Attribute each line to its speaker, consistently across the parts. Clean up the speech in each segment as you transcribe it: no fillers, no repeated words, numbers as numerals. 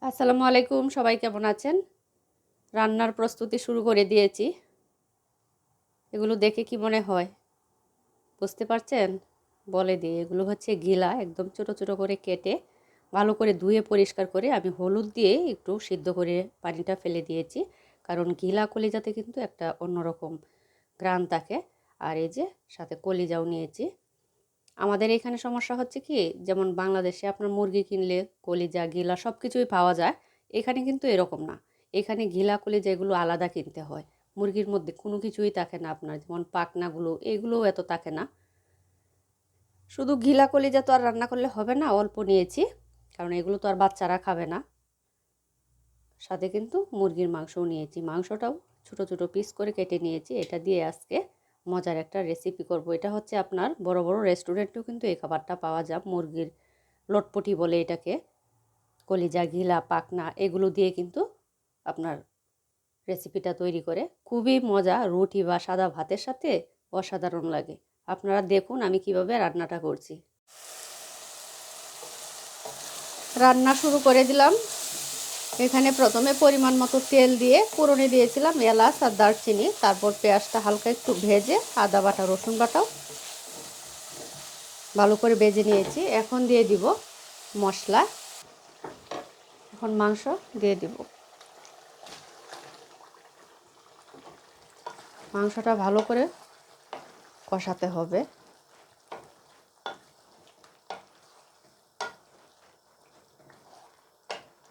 Speaker 1: আসসালামু আলাইকুম, সবাই কেমন আছেন? রান্নার প্রস্তুতি শুরু করে দিয়েছি। এগুলো দেখে কি মনে হয় বুঝতে পারছেন? বলে দিই, এগুলো হচ্ছে গিলা, একদম ছোট ছোট করে কেটে ভালো করে ধুয়ে পরিষ্কার করে আমি হলুদ দিয়ে একটু সিদ্ধ করে পানিটা ফেলে দিয়েছি। কারণ গিলা কলিজাতে কিন্তু একটা অন্যরকম ঘ্রাণ থাকে। আর এই যে সাথে কলিজাও নিয়েছি। আমাদের এখানে সমস্যা হচ্ছে কি, যেমন বাংলাদেশে আপনার মুরগি কিনলে কলিজা গিলা সব কিছুই পাওয়া যায়। এখানে কিন্তু এরকম না। এখানে গিলা কলিজা এগুলো আলাদা কিনতে হয়। মুরগির মধ্যে কোনো কিছুই থাকে না আপনার, যেমন পাখনাগুলো এগুলোও এত থাকে না। শুধু গিলা কলিজা তো আর রান্না করলে হবে না, অল্প নিয়েছি, কারণ এগুলো তো আর বাচ্চারা খাবে না। সাথে কিন্তু মুরগির মাংসও নিয়েছি, মাংসটাও ছোট ছোট পিস করে কেটে নিয়েছি। এটা দিয়ে আজকে মজার একটা রেসিপি করব। এটা হচ্ছে আপনার বড় বড় রেস্টুরেন্টেও কিন্তু এই খাবারটা পাওয়া যায়। মুরগির লটপটি বলে এটাকে। কলিজা ঘিলা পাখনা এগুলো দিয়ে কিন্তু আপনার রেসিপিটা তৈরি করে খুবই মজা, রুটি বা সাদা ভাতের সাথে অসাধারণ লাগে। আপনারা দেখুন আমি কিভাবে রান্নাটা করছি। রান্না শুরু করে দিলাম। এখানে প্রথমে পরিমাণ মতো তেল দিয়ে ফোড়নে দিয়েছিলাম এলাচ আর দারচিনি, তারপর পেঁয়াজটা হালকা একটু ভেজে আদা বাটা রসুন বাটাও ভালো করে ভেজে নিয়েছি। এখন দিয়ে দিব মশলা। এখন মাংস দিয়ে দিব। মাংসটা ভালো করে কষাতে হবে।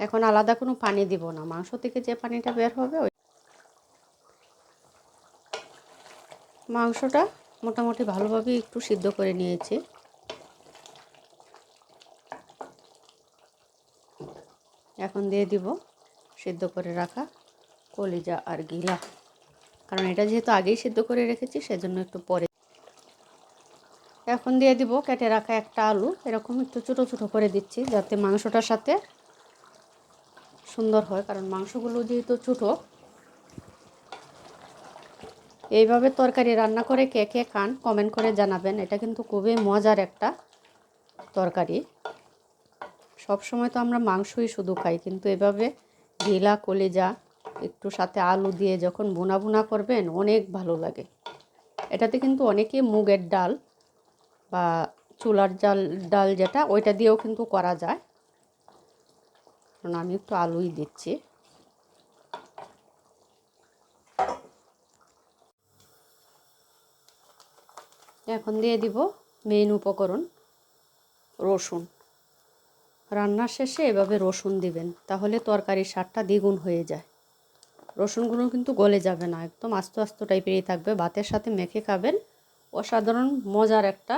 Speaker 1: এখন আলাদা কোনো পানি দিব না, মাংস থেকে যে পানিটা বের হবে ওই মাংসটা মোটামুটি ভালোভাবে একটু সিদ্ধ করে নিয়েছি। এখন দিয়ে দিব সিদ্ধ করে রাখা কলিজা আর গিলা, কারণ এটা যেহেতু আগেই সিদ্ধ করে রেখেছি সেজন্য একটু পরে। এখন দিয়ে দিব কেটে রাখা একটা আলু, এরকম একটু ছোটো ছোটো করে দিচ্ছি যাতে মাংসটার সাথে সুন্দর হয়, কারণ মাংসগুলো যেহেতু ছোটো। এইভাবে তরকারি রান্না করে কে কে খান কমেন্ট করে জানাবেন। এটা কিন্তু খুবই মজার একটা তরকারি। সব সময় তো আমরা মাংসই শুধু খাই, কিন্তু এভাবে ঘিলা কলিজা একটু সাথে আলু দিয়ে যখন ভুনা ভুনা করবেন অনেক ভালো লাগে। এটাতে কিন্তু অনেকে মুগের ডাল বা চুলার ডাল যেটা ওইটা দিয়েও কিন্তু করা যায়। কারণ আমি একটু আলুই দিচ্ছি। এখন দিয়ে দিব মেইন উপকরণ রসুন। রান্নার শেষে এভাবে রসুন দিবেন, তাহলে তরকারির স্বাদটা দ্বিগুণ হয়ে যায়। রসুনগুলো কিন্তু গলে যাবে না, একদম আস্ত আস্ত টাইপেরই থাকবে। ভাতের সাথে মেখে খাবেন, অসাধারণ মজার একটা